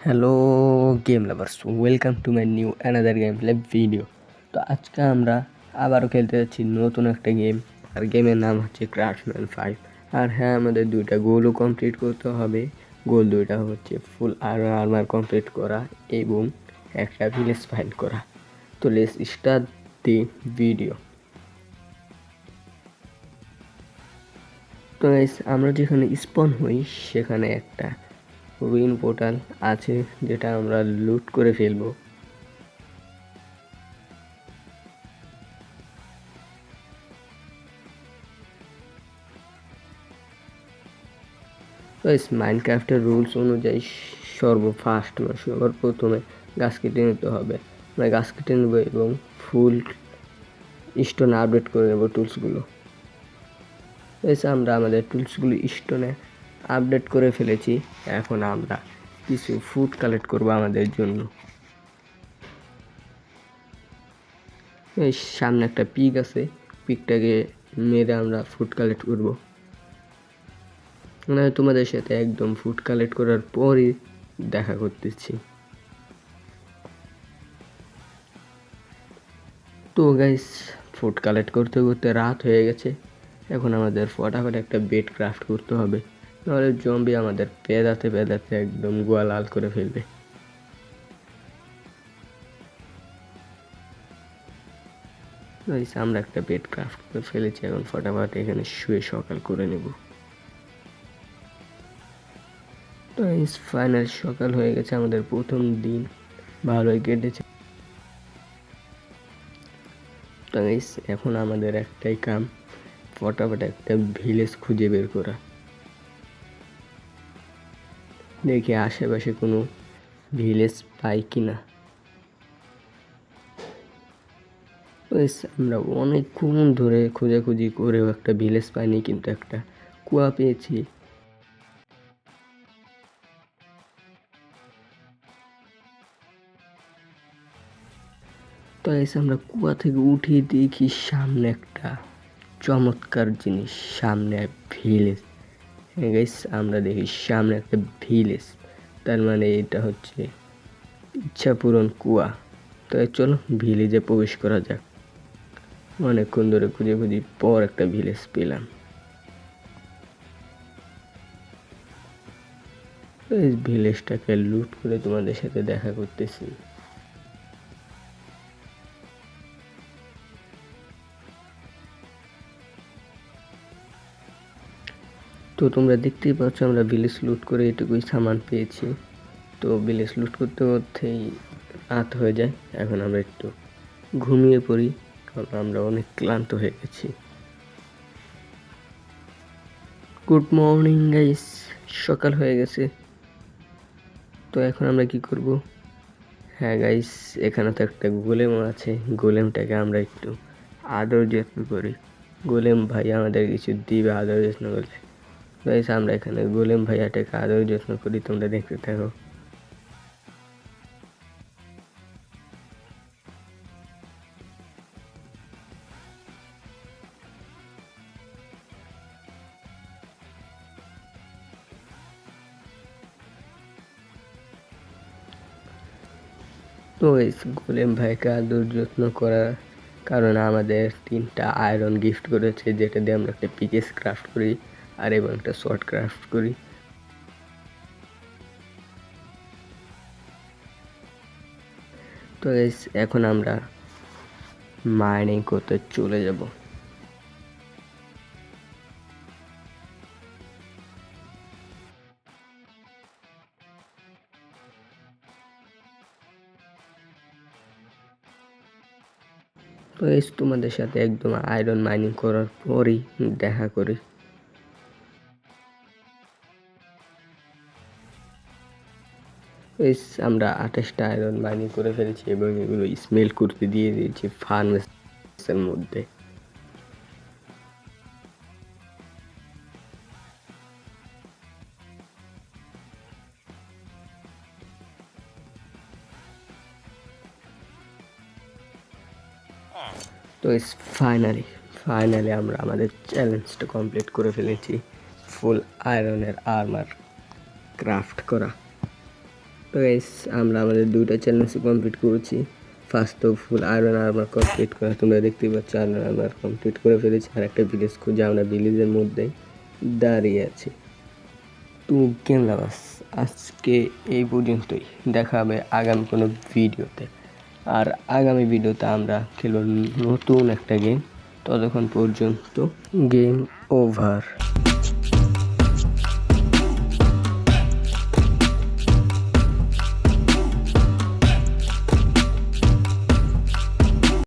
Hello game lovers, welcome to my new another game play video. তো আজকে আমরা আবারও খেলতে যাচ্ছি নতুন একটা গেম, আর গেমের নাম হচ্ছে ক্রাফটম্যান 5। আর হ্যাঁ, আমাদের দুইটা গোলও কমপ্লিট করতে হবে। গোল দুইটা হচ্ছে ফুল আর্মার কমপ্লিট করা এবং একটা ভিলেজ ফাইন্ড করা। তো লেটস স্টার্ট দি ভিডিও। তো গাইস, আমরা যেখানে স্পন হই সেখানে একটা রুইন পোর্টাল আছে, যেটা আমরা লুট করে ফেলবো। তো মাইনক্রাফটের রুলস অনুযায়ী সর্বপ্রথমে গাছ কেটে নিতে হবে। আমরা গাছ কেটে নেব এবং ফুল স্টোন আপডেট করে নেব টুলসগুলো। এসে আমরা আমাদের টুলসগুলো স্টোনে আপডেট করে ফেলেছি। এখন আমরা কিছু ফুড কালেক্ট করব আমাদের জন্য। এই সামনে একটা পিগ আছে, পিগটাকে মেরে আমরা ফুড কালেক্ট করব। মানে তোমাদের সাথে একদম ফুড কালেক্ট করার পরই দেখা করতেছি। তো গাইস, ফুড কালেক্ট করতে করতে রাত হয়ে গেছে। এখন আমাদের ফটাফট একটা বেড ক্রাফট করতে হবে, নাহলে জম্বি আমাদের পেদাতে পেদাতে একদম গোয়া লাল করে ফেলবে। গাইস, আমরা একটা বেড ক্রাফট করে ফেলেছি। এখন ফটাফট এখানে শুয়ে সকাল করে নেব। তো গাইস, ফাইনাল সকাল হয়ে গেছে। আমাদের প্রথম দিন ভালোই কেটেছে। তো গাইস, এখন আমাদের একটাই কাম, ফটাফট একটা ভিলেজ খুঁজে বের করা। দেখি আশেপাশে কোনো ভিলেজ পাই কিনা। আমরা অনেকক্ষণ ধরে খোঁজাখুঁজি করেও একটা ভিলেজ পাইনি, কিন্তু একটা কুয়া পেয়েছি। তো আমরা কুয়া থেকে উঠে দেখি সামনে একটা চমৎকার জিনিস, সামনে ভিলেজ। গাইস, আমরা দেখি সামনে একটা ভিলেজ, তার মানে এটা হচ্ছে ইচ্ছাপূরণ কুয়া। তো চলো ভিলেজে প্রবেশ করা যাক। অনেকক্ষণ ধরে খুঁজি পর একটা ভিলেজ পেলাম। এই ভিলেজটাকে লুট করে তোমাদের সাথে দেখা করতেছি। তো তোমরা দেখতেই পাচ্ছ, আমরা ভিলেজ লুট করে এটুকুই সামান পেয়েছি। তো ভিলেজ লুট করতে করতেই রাত হয়ে যায়। এখন আমরা একটু ঘুমিয়ে পড়ি, কারণ আমরা অনেক ক্লান্ত হয়ে গেছি। গুড মর্নিং গাইস, সকাল হয়ে গেছে। তো এখন আমরা কি করব? হ্যাঁ গাইস, এখানে তো একটা গোলেম আছে। গোলেমটাকে আমরা একটু আদর যত্ন করি। গোলেম ভাই আমাদের কিছু দিবে আদর যত্ন করলে। গাইস, আমরা এখানে গোলেম ভাইয়াটাকে আদর যত্ন করি, তোমরা দেখতে থাকো। তো গাইস, গোলেম ভাইকে আদর যত্ন করার কারণে আমাদের 3টা আয়রন গিফট করেছে, যেটা দিয়ে আমরা একটা পিকেস ক্রাফট করি আর এবং একটা শর্ট ক্রাফট করি। তো গাইস, এখন আমরা মাইনিং করতে চলে যাব। তো গাইস, তোমাদের সাথে একদম আয়রন মাইনিং করার পরই দেখা করি। আমরা 28টা আয়রন মাইনিং করে ফেলেছি এবং এগুলো স্মেল করতে দিয়ে দিয়েছি ফার্মেসের মধ্যে। তো ফাইনালি আমরা আমাদের চ্যালেঞ্জটা কমপ্লিট করে ফেলেছি, ফুল আয়রনের আর্মার ক্রাফট করা। তো গাইস আমরা আমাদের 2টা চ্যালেঞ্জ কমপ্লিট করেছি। ফার্স্ট তো ফুল আয়রন আর্মার কমপ্লিট করা, তোমরা দেখতেই পাচ্ছ আয়রন আর্মার কমপ্লিট করে ফেলেছি। আর একটা ভিলেজ খুঁজে আমরা ভিলেজের মধ্যেই দাঁড়িয়ে আছি। তো গেম লাভার্স, আজকে এই পর্যন্তই, দেখা হবে আগামী কোনো ভিডিওতে। আর আগামী ভিডিওতে আমরা খেলব নতুন একটা গেম। ততক্ষণ পর্যন্ত গেম ওভার।